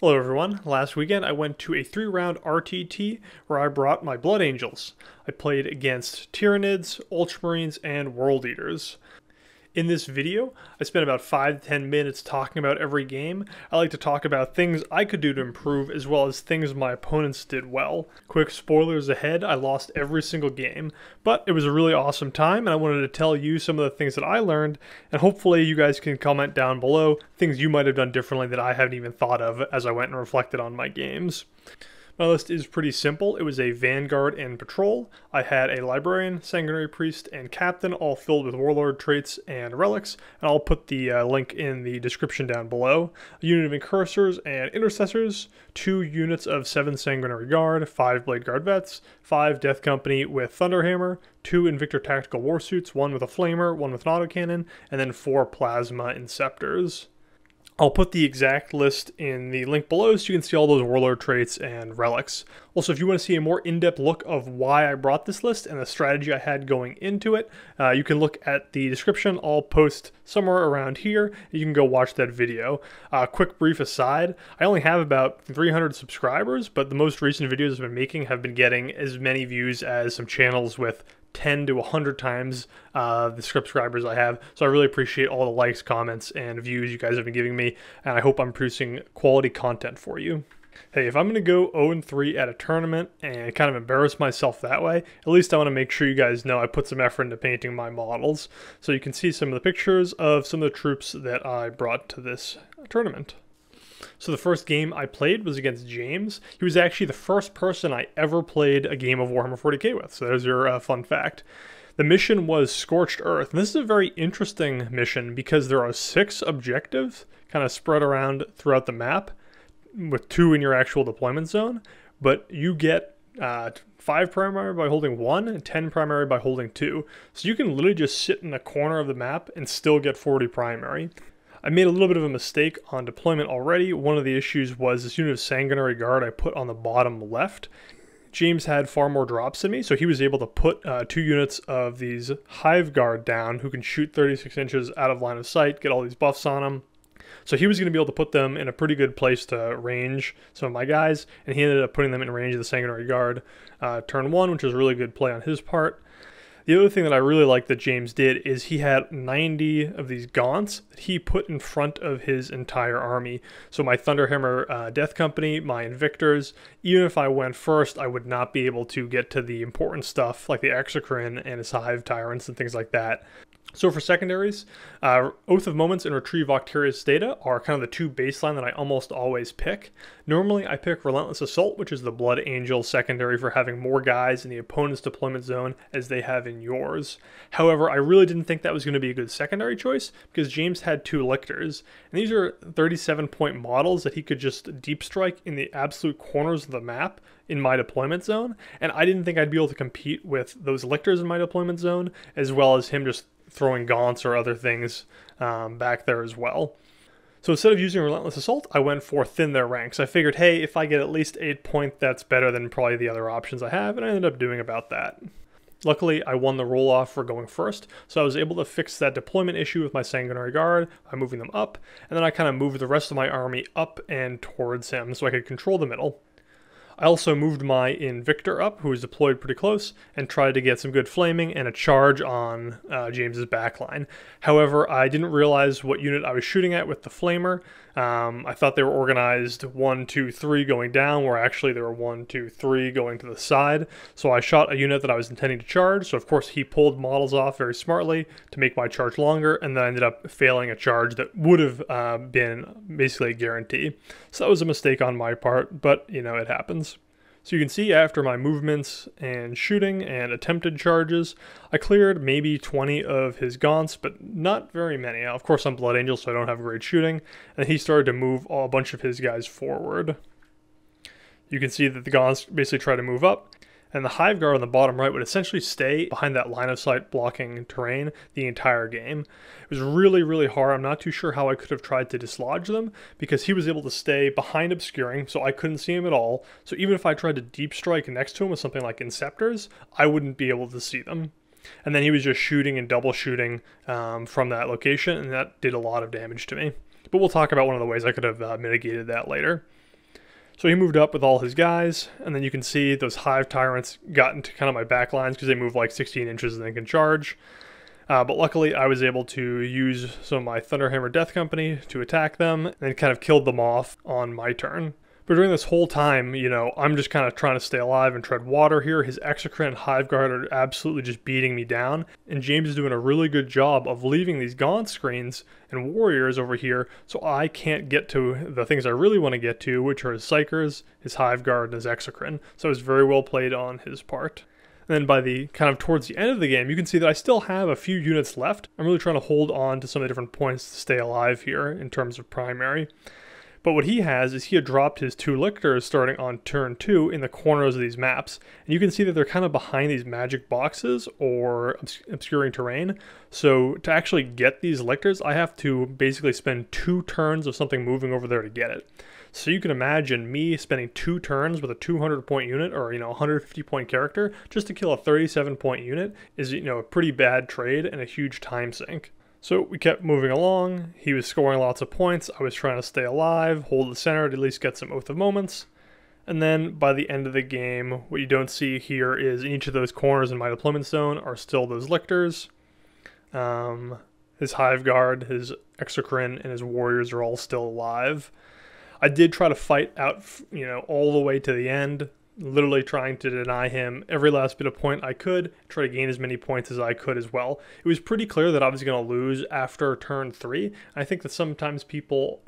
Hello everyone. Last weekend I went to a 3-round RTT where I brought my Blood Angels. I played against Tyranids, Ultramarines, and World Eaters. In this video, I spent about 5 to 10 minutes talking about every game. I like to talk about things I could do to improve as well as things my opponents did well. Quick spoilers ahead, I lost every single game, but it was a really awesome time and I wanted to tell you some of the things that I learned, and hopefully you guys can comment down below things you might have done differently that I haven't even thought of as I went and reflected on my games. My list is pretty simple. It was a Vanguard and Patrol. I had a Librarian, Sanguinary Priest, and Captain, all filled with Warlord traits and Relics, and I'll put the link in the description down below. A unit of Incursors and Intercessors, 2 units of 7 Sanguinary Guard, 5 Blade Guard Vets, 5 Death Company with Thunderhammer, 2 Invictor Tactical Warsuits, 1 with a Flamer, 1 with an Autocannon, and then 4 Plasma Inceptors. I'll put the exact list in the link below so you can see all those warlord traits and relics. Also, if you want to see a more in-depth look of why I brought this list and the strategy I had going into it, you can look at the description. I'll post somewhere around here. You can go watch that video. Quick brief aside, I only have about 300 subscribers, but the most recent videos I've been making have been getting as many views as some channels with 10 to 100 times the subscribers I have. So I really appreciate all the likes, comments, and views you guys have been giving me, and I hope I'm producing quality content for you. Hey, if I'm going to go 0-3 at a tournament and kind of embarrass myself that way, at least I want to make sure you guys know I put some effort into painting my models. So you can see some of the pictures of some of the troops that I brought to this tournament. So the first game I played was against James. He was actually the first person I ever played a game of Warhammer 40k with, so there's your fun fact. The mission was Scorched Earth, and this is a very interesting mission because there are 6 objectives kind of spread around throughout the map, with 2 in your actual deployment zone, but you get 5 primary by holding 1 and 10 primary by holding 2. So you can literally just sit in a corner of the map and still get 40 primary. I made a little bit of a mistake on deployment already. One of the issues was this unit of Sanguinary Guard I put on the bottom left. James had far more drops than me, so he was able to put 2 units of these Hive Guard down who can shoot 36 inches out of line of sight, get all these buffs on them. So he was going to be able to put them in a pretty good place to range some of my guys, and he ended up putting them in range of the Sanguinary Guard turn 1, which was a really good play on his part. The other thing that I really liked that James did is he had 90 of these gaunts that he put in front of his entire army. So my Thunderhammer Death Company, my Invictors, even if I went first, I would not be able to get to the important stuff like the Exocrine and his Hive Tyrants and things like that. So for secondaries, Oath of Moments and Retrieve Octarius Data are kind of the 2 baseline that I almost always pick. Normally I pick Relentless Assault, which is the Blood Angel secondary for having more guys in the opponent's deployment zone as they have in yours. However, I really didn't think that was going to be a good secondary choice because James had 2 Lictors, and these are 37-point models that he could just deep strike in the absolute corners of the map in my deployment zone, and I didn't think I'd be able to compete with those Lictors in my deployment zone as well as him just throwing gaunts or other things back there as well. So instead of using Relentless Assault, I went for Thin Their Ranks. I figured, hey, if I get at least 8 points, that's better than probably the other options I have, and I ended up doing about that. Luckily, I won the roll-off for going first, so I was able to fix that deployment issue with my Sanguinary Guard by moving them up, and then I kind of moved the rest of my army up and towards him so I could control the middle. I also moved my Invictor up, who was deployed pretty close, and tried to get some good flaming and a charge on James's backline. However, I didn't realize what unit I was shooting at with the Flamer. I thought they were organized 1, 2, 3 going down, where actually there were 1, 2, 3 going to the side. So I shot a unit that I was intending to charge, so of course he pulled models off very smartly to make my charge longer, and then I ended up failing a charge that would have been basically a guarantee. So that was a mistake on my part, but you know, it happens. So you can see after my movements and shooting and attempted charges, I cleared maybe 20 of his gaunts, but not very many. Now, of course, I'm Blood Angel, so I don't have great shooting, and he started to move a bunch of his guys forward. You can see that the gaunts basically try to move up, and the Hive Guard on the bottom right would essentially stay behind that line of sight blocking terrain the entire game. It was really, really hard. I'm not too sure how I could have tried to dislodge them because he was able to stay behind obscuring, so I couldn't see him at all. So even if I tried to deep strike next to him with something like Inceptors, I wouldn't be able to see them. And then he was just shooting and double shooting from that location, and that did a lot of damage to me. But we'll talk about one of the ways I could have mitigated that later. So he moved up with all his guys, and then you can see those Hive Tyrants got into kind of my back lines because they move like 16 inches and they can charge. But luckily I was able to use some of my Thunderhammer Death Company to attack them and kind of killed them off on my turn. But during this whole time, you know, I'm just kind of trying to stay alive and tread water here. His Exocrine and Hive Guard are absolutely just beating me down. And James is doing a really good job of leaving these Gaunt Screens and Warriors over here so I can't get to the things I really want to get to, which are his Psychers, his Hive Guard, and his Exocrine. So it was very well played on his part. And then by the kind of towards the end of the game, you can see that I still have a few units left. I'm really trying to hold on to some of the different points to stay alive here in terms of primary. But what he has is he had dropped his 2 Lictors starting on turn 2 in the corners of these maps. And you can see that they're kind of behind these magic boxes or obscuring terrain. So to actually get these Lictors, I have to basically spend 2 turns of something moving over there to get it. So you can imagine me spending 2 turns with a 200 point unit or, you know, 150 point character just to kill a 37 point unit is, you know, a pretty bad trade and a huge time sink. So we kept moving along. He was scoring lots of points. I was trying to stay alive, hold the center to at least get some Oath of Moments. And then by the end of the game, what you don't see here is in each of those corners in my deployment zone are still those Lictors. His Hive Guard, his Exocrine, and his Warriors are all still alive. I did try to fight out, you know, all the way to the end, literally trying to deny him every last bit of point I could, try to gain as many points as I could as well. It was pretty clear that I was going to lose after turn 3. I think that sometimes people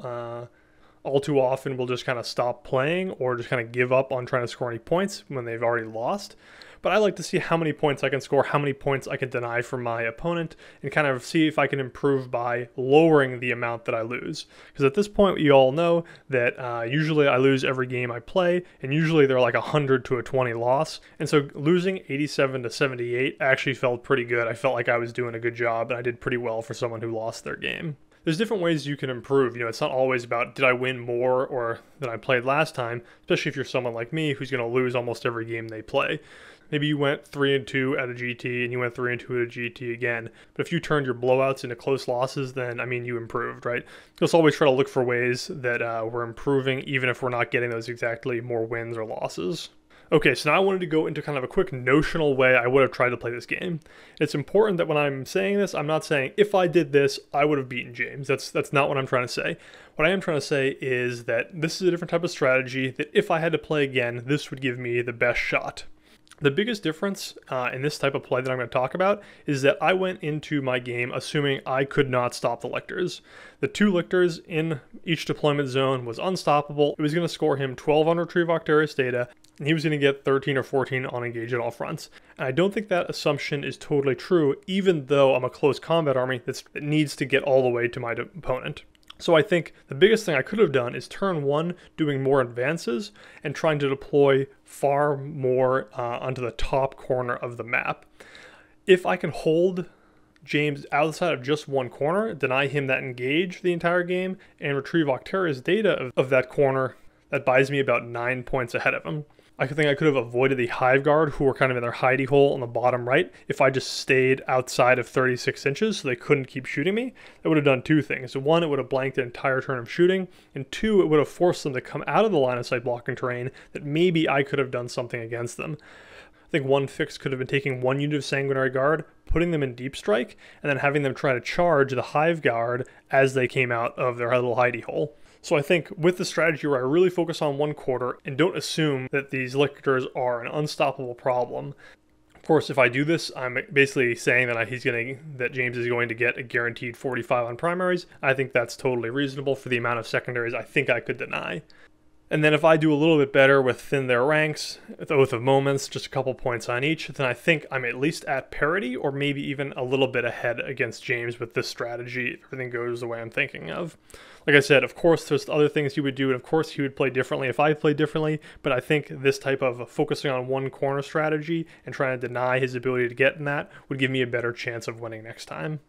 all too often will just kind of stop playing or just kind of give up on trying to score any points when they've already lost. But I like to see how many points I can score, how many points I can deny from my opponent, and kind of see if I can improve by lowering the amount that I lose. Because at this point, you all know that usually I lose every game I play, and usually they're like 100 to a 20 loss. And so losing 87 to 78 actually felt pretty good. I felt like I was doing a good job, and I did pretty well for someone who lost their game. There's different ways you can improve. You know, it's not always about did I win more or than I played last time, especially if you're someone like me who's going to lose almost every game they play. Maybe you went 3-2 at a GT and you went 3-2 at a GT again. But if you turned your blowouts into close losses, then, I mean, you improved, right? You'll always try to look for ways that we're improving, even if we're not getting those exactly more wins or losses. Okay, so now I wanted to go into kind of a quick notional way I would have tried to play this game. It's important that when I'm saying this, I'm not saying if I did this, I would have beaten James. That's not what I'm trying to say. What I am trying to say is that this is a different type of strategy, that if I had to play again, this would give me the best shot. The biggest difference in this type of play that I'm going to talk about is that I went into my game assuming I could not stop the Lictors. The 2 Lictors in each deployment zone was unstoppable. It was going to score him 12 on Retrieve Octarius data, and he was going to get 13 or 14 on Engage at all fronts. And I don't think that assumption is totally true, even though I'm a close combat army that needs to get all the way to my opponent. So I think the biggest thing I could have done is turn 1 doing more advances and trying to deploy far more onto the top corner of the map. If I can hold James outside of just one corner, deny him that engage the entire game, and retrieve Octarius data of that corner, that buys me about 9 points ahead of him. I think I could have avoided the Hive Guard, who were kind of in their hidey hole on the bottom right, if I just stayed outside of 36 inches so they couldn't keep shooting me. That would have done 2 things. 1, it would have blanked the entire turn of shooting, and 2, it would have forced them to come out of the line of sight blocking terrain that maybe I could have done something against them. I think one fix could have been taking 1 unit of Sanguinary Guard, putting them in Deep Strike, and then having them try to charge the Hive Guard as they came out of their little hidey hole. So I think with the strategy where I really focus on one quarter and don't assume that these Lictors are an unstoppable problem. Of course, if I do this, I'm basically saying that that James is going to get a guaranteed 45 on primaries. I think that's totally reasonable for the amount of secondaries I think I could deny. And then if I do a little bit better within their ranks, with Oath of Moments, just a couple points on each, then I think I'm at least at parity or maybe even a little bit ahead against James with this strategy if everything goes the way I'm thinking of. Like I said, of course there's other things he would do, and of course he would play differently if I played differently, but I think this type of focusing on one corner strategy and trying to deny his ability to get in that would give me a better chance of winning next time.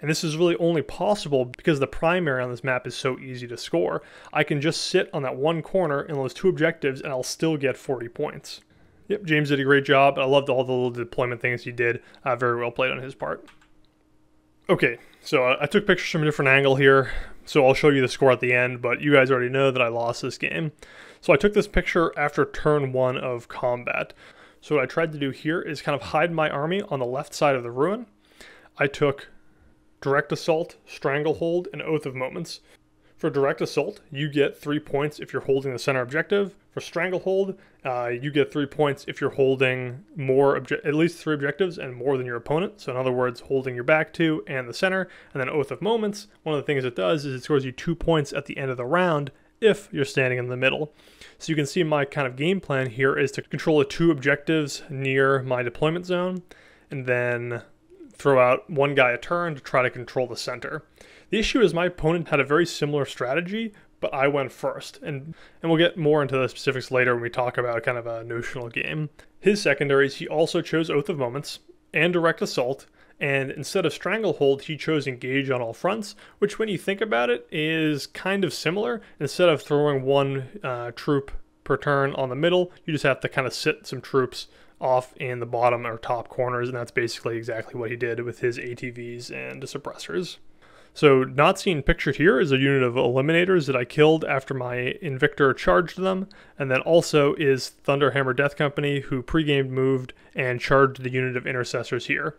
And this is really only possible because the primary on this map is so easy to score. I can just sit on that one corner in those 2 objectives and I'll still get 40 points. Yep, James did a great job. I loved all the little deployment things he did. Very well played on his part. Okay, so I took pictures from a different angle here, so I'll show you the score at the end, but you guys already know that I lost this game. So I took this picture after turn 1 of combat. So what I tried to do here is kind of hide my army on the left side of the ruin. I took Direct Assault, Stranglehold, and Oath of Moments. For Direct Assault, you get 3 points if you're holding the center objective. For Stranglehold, you get 3 points if you're holding at least 3 objectives and more than your opponent. So in other words, holding your back to and the center. And then Oath of Moments, one of the things it does is it scores you 2 points at the end of the round if you're standing in the middle. So you can see my kind of game plan here is to control the 2 objectives near my deployment zone, and then throw out 1 guy a turn to try to control the center. The issue is my opponent had a very similar strategy, but I went first, and we'll get more into the specifics later when we talk about kind of a notional game. His secondaries, he also chose Oath of Moments and Direct Assault, and instead of Stranglehold, he chose Engage on all fronts, which when you think about it is kind of similar. Instead of throwing 1 troop per turn on the middle, you just have to kind of sit some troops off in the bottom or top corners, and that's basically exactly what he did with his ATVs and suppressors. So not seen pictured here is a unit of Eliminators that I killed after my Invictor charged them, and then also is Thunderhammer Death Company, who pre-gamed moved and charged the unit of Intercessors here.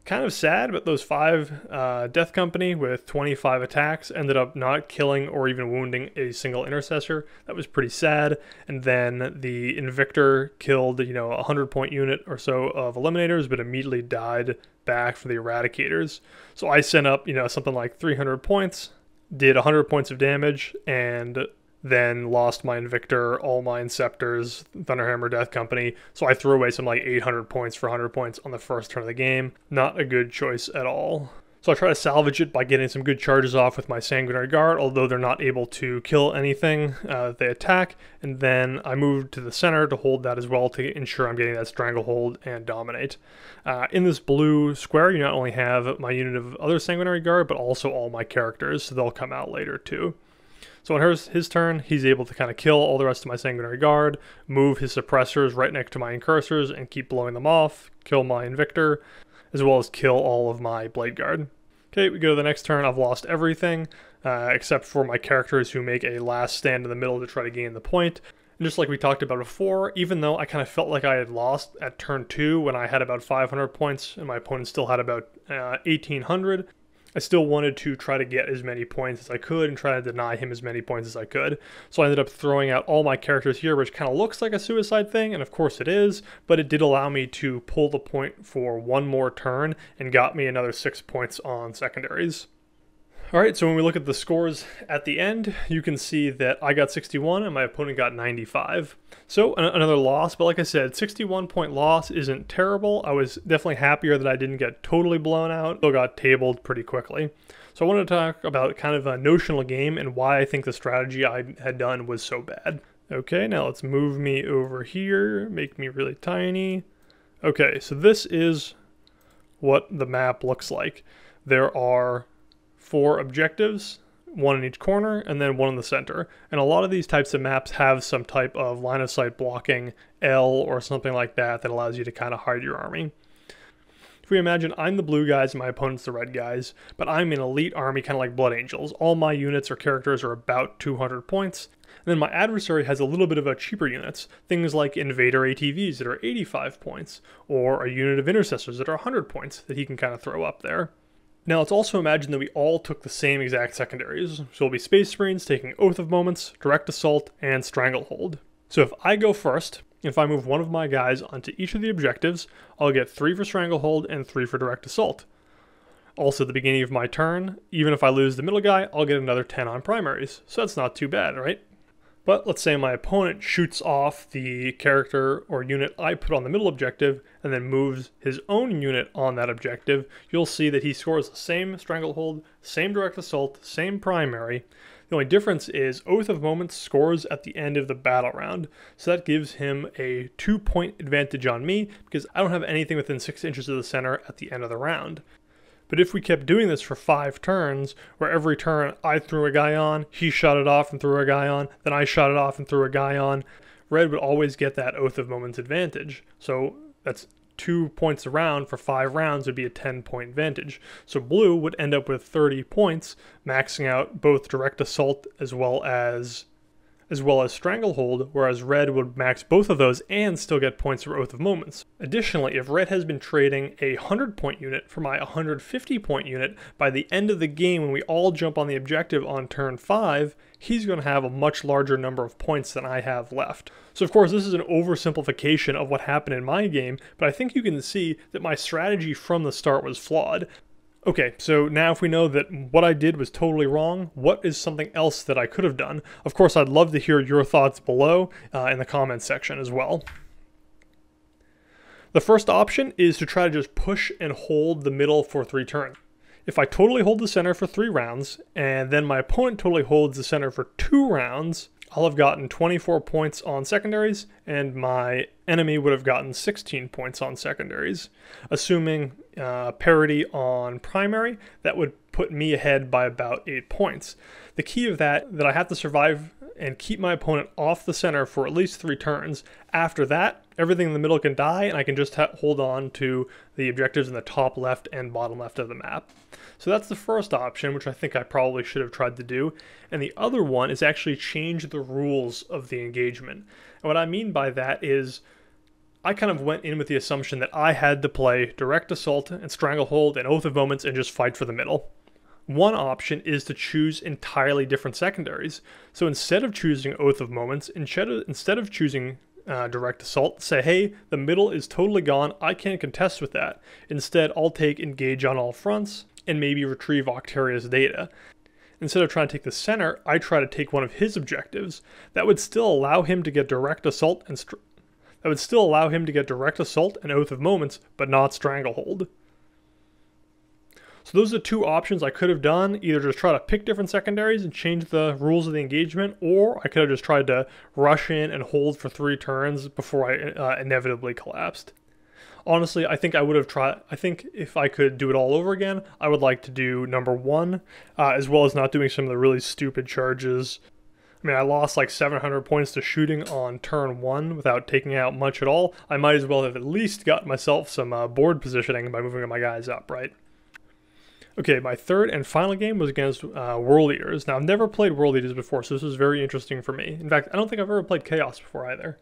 Kind of sad, but those 5 Death Company with 25 attacks ended up not killing or even wounding a single Intercessor. That was pretty sad. And then the Invictor killed, a 100-point unit or so of Eliminators, but immediately died back for the Eradicators. So I sent up, something like 300 points, did 100 points of damage, and then lost my Invictor, all my Inceptors, Thunderhammer Death Company, so I threw away some like 800 points for 100 points on the first turn of the game. Not a good choice at all. So I try to salvage it by getting some good charges off with my Sanguinary Guard, although they're not able to kill anything they attack, and then I moved to the center to hold that as well to ensure I'm getting that Stranglehold and Dominate. In this blue square, you not only have my unit of other Sanguinary Guard, but also all my characters, so they'll come out later too. So on his turn, he's able to kind of kill all the rest of my Sanguinary Guard, move his suppressors right next to my Incursors and keep blowing them off, kill my Invictor, as well as kill all of my Blade Guard. Okay, we go to the next turn. I've lost everything, except for my characters who make a last stand in the middle to try to gain the point. And just like we talked about before, even though I kind of felt like I had lost at turn 2 when I had about 500 points and my opponent still had about 1,800, I still wanted to try to get as many points as I could and try to deny him as many points as I could. So I ended up throwing out all my characters here, which kind of looks like a suicide thing, and of course it is, but it did allow me to pull the point for 1 more turn and got me another 6 points on secondaries. Alright, so when we look at the scores at the end, you can see that I got 61 and my opponent got 95. So another loss, but like I said, 61 point loss isn't terrible. I was definitely happier that I didn't get totally blown out, still got tabled pretty quickly. So I wanted to talk about kind of a notional game and why I think the strategy I had done was so bad. Okay, now let's move me over here, make me really tiny. Okay, so this is what the map looks like. There are 4 objectives, 1 in each corner, and then 1 in the center. And a lot of these types of maps have some type of line of sight blocking, L or something like that allows you to kind of hide your army. If we imagine I'm the blue guys and my opponent's the red guys, but I'm an elite army kind of like Blood Angels. All my units or characters are about 200 points. And then my adversary has a little bit of a cheaper units, things like Invader ATVs that are 85 points, or a unit of Intercessors that are 100 points that he can kind of throw up there. Now let's also imagine that we all took the same exact secondaries. So we'll be Space Marines taking Oath of Moments, Direct Assault, and Stranglehold. So if I go first, if I move one of my guys onto each of the objectives, I'll get 3 for Stranglehold and 3 for Direct Assault. Also at the beginning of my turn, even if I lose the middle guy, I'll get another 10 on primaries. So that's not too bad, right? But let's say my opponent shoots off the character or unit I put on the middle objective and then moves his own unit on that objective. You'll see that he scores the same Stranglehold, same Direct Assault, same primary. The only difference is Oath of Moments scores at the end of the battle round. So that gives him a 2-point advantage on me because I don't have anything within 6 inches of the center at the end of the round. But if we kept doing this for 5 turns, where every turn I threw a guy on, he shot it off and threw a guy on, then I shot it off and threw a guy on, red would always get that Oath of Moments advantage. So that's 2 points around for 5 rounds would be a 10-point advantage. So blue would end up with 30 points, maxing out both direct assault as well as Stranglehold, whereas red would max both of those and still get points for Oath of Moments. Additionally, if red has been trading a 100-point unit for my 150-point unit, by the end of the game when we all jump on the objective on turn 5, he's going to have a much larger number of points than I have left. So of course this is an oversimplification of what happened in my game, but I think you can see that my strategy from the start was flawed. Okay, so now if we know that what I did was totally wrong, what is something else that I could have done? Of course, I'd love to hear your thoughts below in the comments section as well. The first option is to try to just push and hold the middle for 3 turns. If I totally hold the center for 3 rounds, and then my opponent totally holds the center for 2 rounds, I'll have gotten 24 points on secondaries, and my enemy would have gotten 16 points on secondaries. Assuming parity on primary, that would put me ahead by about 8 points. The key of that I have to survive and keep my opponent off the center for at least 3 turns. After that, everything in the middle can die, and I can just hold on to the objectives in the top left and bottom left of the map. So that's the first option, which I think I probably should have tried to do. And the other one is actually change the rules of the engagement. And what I mean by that is I kind of went in with the assumption that I had to play Direct Assault and Stranglehold and Oath of Moments and just fight for the middle. One option is to choose entirely different secondaries. So instead of choosing Oath of Moments, instead of choosing Direct Assault, say, hey, the middle is totally gone, I can't contest with that. Instead, I'll take Engage on all fronts and maybe retrieve Octaria's data. Instead of trying to take the center, I try to take one of his objectives. That would still allow him to get Direct Assault and Oath of Moments, but not Stranglehold. So those are the 2 options I could have done, either just try to pick different secondaries and change the rules of the engagement, or I could have just tried to rush in and hold for 3 turns before I inevitably collapsed. Honestly, I think if I could do it all over again, I would like to do number 1, as well as not doing some of the really stupid charges. I mean, I lost like 700 points to shooting on turn 1 without taking out much at all. I might as well have at least got myself some board positioning by moving my guys up, right? Okay, my third and final game was against World Eaters. Now, I've never played World Eaters before, so this was very interesting for me. In fact, I don't think I've ever played Chaos before either.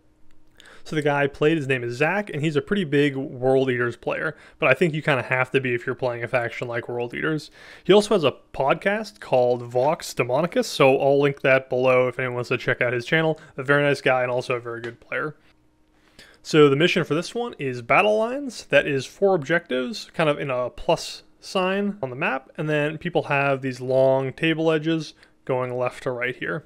So the guy I played, his name is Zach, and he's a pretty big World Eaters player, but I think you kind of have to be if you're playing a faction like World Eaters. He also has a podcast called Vox Demonicus, so I'll link that below if anyone wants to check out his channel. A very nice guy and also a very good player. So the mission for this one is Battle Lines. That is 4 objectives, kind of in a plus sign on the map, and then people have these long table edges going left to right here.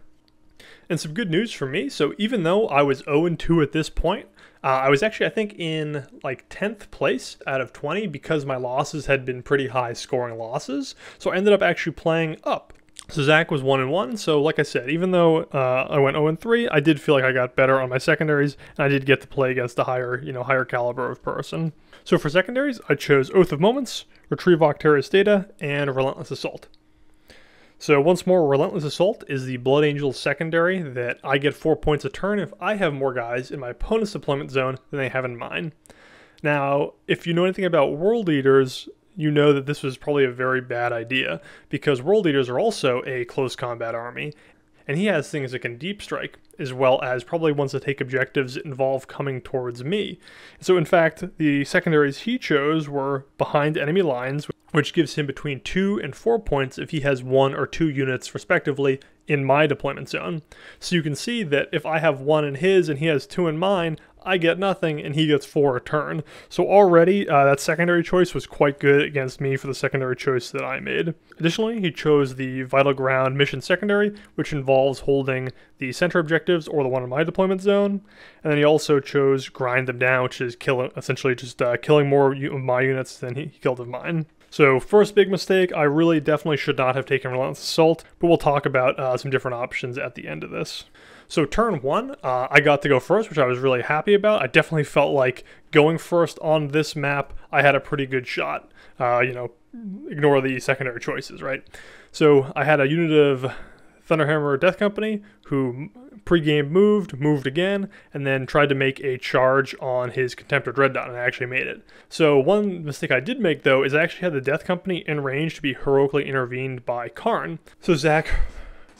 And some good news for me, so even though I was 0-2 at this point, I was actually, I think, in like 10th place out of 20 because my losses had been pretty high scoring losses, so I ended up actually playing up. So Zach was 1-1, so like I said, even though I went 0-3, I did feel like I got better on my secondaries, and I did get to play against a higher caliber of person. So for secondaries, I chose Oath of Moments, Retrieve Octaria's Data, and Relentless Assault. So once more, Relentless Assault is the Blood Angel secondary that I get 4 points a turn if I have more guys in my opponent's deployment zone than they have in mine. Now, if you know anything about World Eaters, you know that this was probably a very bad idea, because World Eaters are also a close combat army, and he has things that can deep strike, as well as probably ones that take objectives that involve coming towards me. So in fact, the secondaries he chose were behind enemy lines, which gives him between 2 and 4 points if he has 1 or 2 units respectively in my deployment zone. So you can see that if I have 1 in his and he has 2 in mine, I get nothing and he gets 4 a turn. So already that secondary choice was quite good against me for the secondary choice that I made. Additionally, he chose the Vital Ground mission secondary, which involves holding the center objectives or the one in my deployment zone. And then he also chose Grind Them Down, which is essentially just killing more of my units than he killed of mine. So first big mistake, I really definitely should not have taken Relentless Assault, but we'll talk about some different options at the end of this. So turn 1, I got to go first, which I was really happy about. I definitely felt like going first on this map, I had a pretty good shot. Ignore the secondary choices, right? So I had a unit of Thunderhammer Death Company who Pre-game moved again, and then tried to make a charge on his Contemptor Dreadnought, and I actually made it. So one mistake I did make, though, is I actually had the Death Company in range to be heroically intervened by Karn. So Zach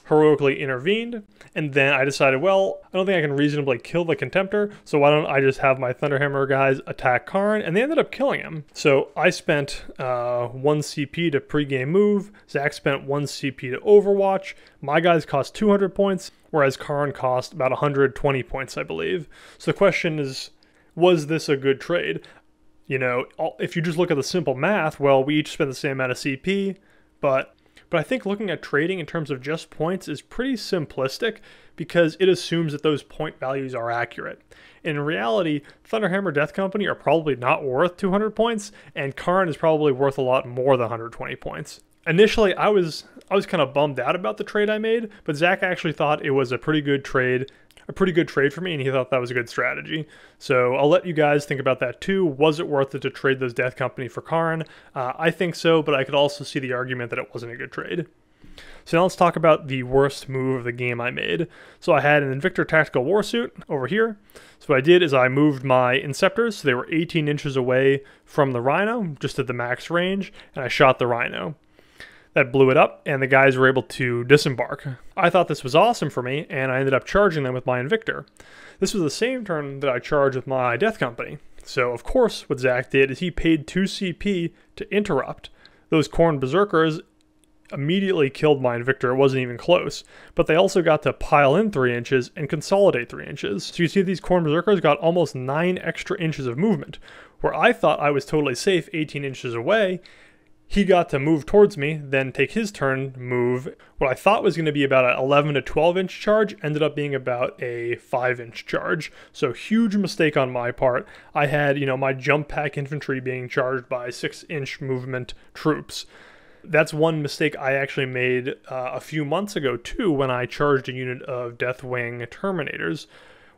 heroically intervened, and then I decided, well, I don't think I can reasonably kill the Contemptor, so why don't I just have my Thunderhammer guys attack Karn, and they ended up killing him. So I spent 1 CP to pre-game move, Zach spent 1 CP to overwatch, my guys cost 200 points, whereas Karn cost about 120 points, I believe. So the question is, was this a good trade? You know, if you just look at the simple math, well, we each spent the same amount of CP, but I think looking at trading in terms of just points is pretty simplistic because it assumes that those point values are accurate. In reality, Thunderhammer Death Company are probably not worth 200 points, and Karn is probably worth a lot more than 120 points. Initially, I was kind of bummed out about the trade I made, but Zach actually thought it was a pretty good trade for me, and he thought that was a good strategy. So I'll let you guys think about that too. Was it worth it to trade those Death Company for Karn? I think so, but I could also see the argument that it wasn't a good trade. So now let's talk about the worst move of the game I made. So I had an Invictor Tactical Warsuit over here. So what I did is I moved my Inceptors, so they were 18 inches away from the Rhino, just at the max range, and I shot the Rhino. That blew it up, and the guys were able to disembark. I thought this was awesome for me, and I ended up charging them with my Invictor. This was the same turn that I charged with my Death Company. So, of course, what Zach did is he paid 2 CP to interrupt. Those Khorne Berserkers immediately killed my Invictor. It wasn't even close. But they also got to pile in 3 inches and consolidate 3 inches. So you see these Khorne Berserkers got almost 9 extra inches of movement. Where I thought I was totally safe 18 inches away, he got to move towards me, then take his turn, move. What I thought was going to be about an 11 to 12 inch charge ended up being about a 5 inch charge. So huge mistake on my part. I had, my jump pack infantry being charged by 6 inch movement troops. That's one mistake I actually made a few months ago too when I charged a unit of Deathwing Terminators.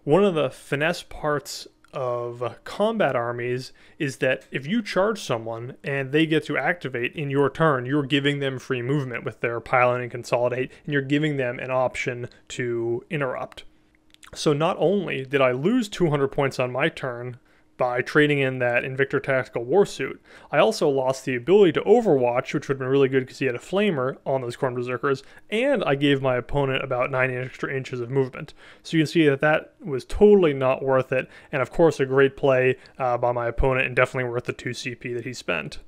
One of the finesse parts of combat armies is that if you charge someone and they get to activate in your turn, you're giving them free movement with their pile in and consolidate, and you're giving them an option to interrupt. So not only did I lose 200 points on my turn by trading in that Invictor Tactical Warsuit, I also lost the ability to overwatch, which would have been really good because he had a flamer on those Khorne Berserkers, and I gave my opponent about 9 extra inches of movement. So you can see that that was totally not worth it, and of course a great play by my opponent, and definitely worth the 2 CP that he spent.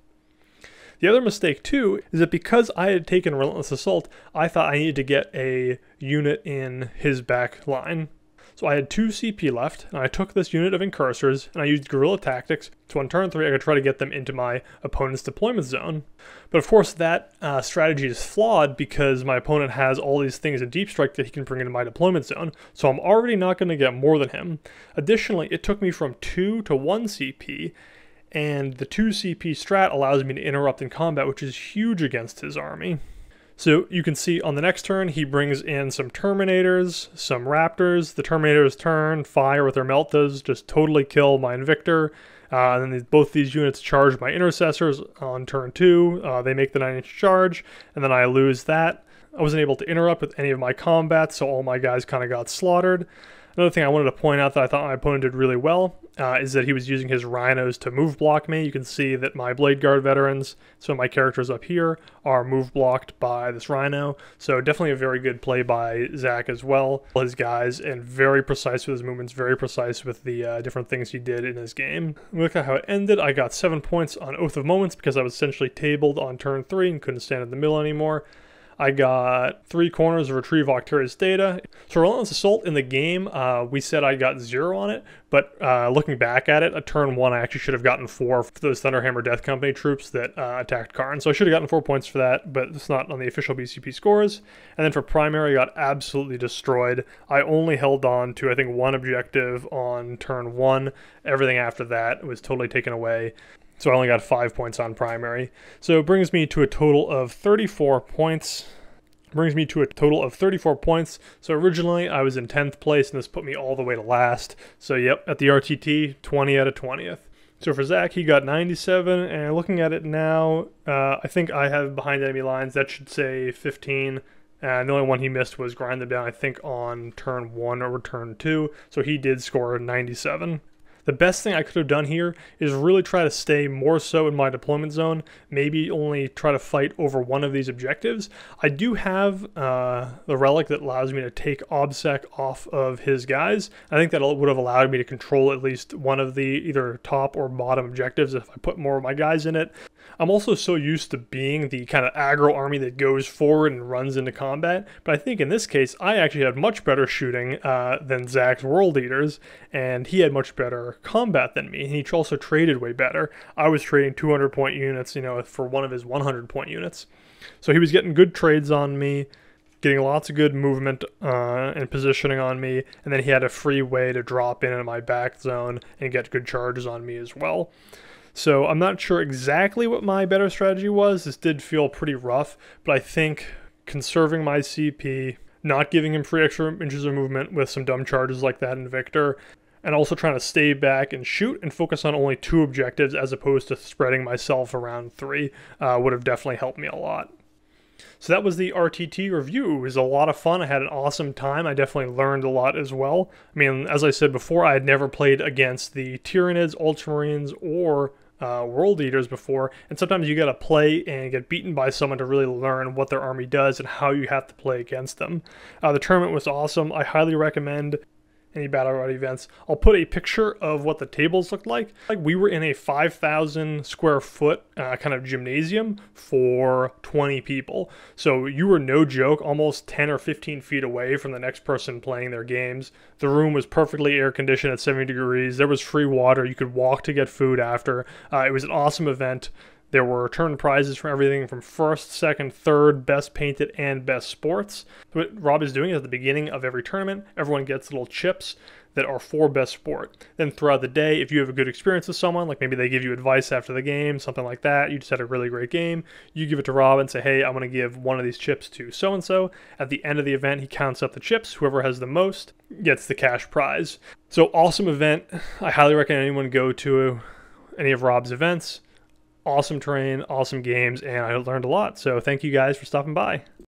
The other mistake too is that because I had taken Relentless Assault, I thought I needed to get a unit in his back line. So I had 2 CP left, and I took this unit of Incursors, and I used Guerrilla Tactics, so on turn 3 I could try to get them into my opponent's deployment zone. But of course that strategy is flawed because my opponent has all these things in Deep Strike that he can bring into my deployment zone, so I'm already not going to get more than him. Additionally, it took me from 2 to 1 CP, and the 2 CP strat allows me to interrupt in combat, which is huge against his army. So you can see on the next turn, he brings in some Terminators, some Raptors. The Terminators turn, fire with their Meltas, just totally kill my Invictor. And then both these units charge my Intercessors on turn 2. They make the 9 inch charge, and then I lose that. I wasn't able to interrupt with any of my combats, so all my guys kind of got slaughtered. Another thing I wanted to point out that I thought my opponent did really well is that he was using his Rhinos to move block me. You can see that my Blade Guard veterans, so my characters up here, are move blocked by this Rhino. So definitely a very good play by Zach as well. His guys, and very precise with his movements, very precise with the different things he did in his game. Look at how it ended. I got 7 points on Oath of Moments because I was essentially tabled on turn 3 and couldn't stand in the middle anymore. I got 3 corners of Retrieve Octarius Data. So Relentless Assault in the game, we said I got 0 on it, but looking back at it, at turn 1 I actually should have gotten 4 for those Thunderhammer Death Company troops that attacked Karn. So I should have gotten 4 points for that, but it's not on the official BCP scores. And then for primary, I got absolutely destroyed. I only held on to, I think, 1 objective on turn 1. Everything after that was totally taken away. So I only got 5 points on primary. So it brings me to a total of 34 points. So originally I was in 10th place, and this put me all the way to last. So yep, at the RTT, 20 out of 20th. So for Zach, he got 97, and looking at it now, I think I have behind enemy lines, that should say 15. And the only one he missed was grind them down, I think, on turn 1 or turn 2. So he did score 97. The best thing I could have done here is really try to stay more so in my deployment zone, maybe only try to fight over one of these objectives. I do have the relic that allows me to take OBSEC off of his guys. I think that would have allowed me to control at least one of the either top or bottom objectives if I put more of my guys in it. I'm also so used to being the kind of aggro army that goes forward and runs into combat, but I think in this case I actually had much better shooting than Zach's World Eaters, and he had much better combat than me. He also traded way better. I was trading 200-point units, for one of his 100-point units. So he was getting good trades on me, getting lots of good movement and positioning on me, and then he had a free way to drop in my back zone and get good charges on me as well. So I'm not sure exactly what my better strategy was. This did feel pretty rough, but I think conserving my CP, not giving him free extra inches of movement with some dumb charges like that in Victor, and also trying to stay back and shoot and focus on only 2 objectives as opposed to spreading myself around 3 would have definitely helped me a lot. So that was the RTT review. It was a lot of fun. I had an awesome time. I definitely learned a lot as well. I mean, as I said before, I had never played against the Tyranids, Ultramarines, or World Eaters before, and sometimes you gotta play and get beaten by someone to really learn what their army does and how you have to play against them. The tournament was awesome. I highly recommend any battle royale events. I'll put a picture of what the tables looked like. We were in a 5,000 square foot kind of gymnasium for 20 people. So you were no joke, almost 10 or 15 feet away from the next person playing their games. The room was perfectly air conditioned at 70 degrees. There was free water. You could walk to get food after. It was an awesome event. There were return prizes for everything from first, second, third, best painted, and best sports. What Rob is doing is at the beginning of every tournament, everyone gets little chips that are for best sport. Then throughout the day, if you have a good experience with someone, like maybe they give you advice after the game, something like that, you just had a really great game, you give it to Rob and say, hey, I'm going to give one of these chips to so-and-so. At the end of the event, he counts up the chips. Whoever has the most gets the cash prize. So awesome event. I highly recommend anyone go to any of Rob's events. Awesome terrain, awesome games, and I learned a lot. So thank you guys for stopping by.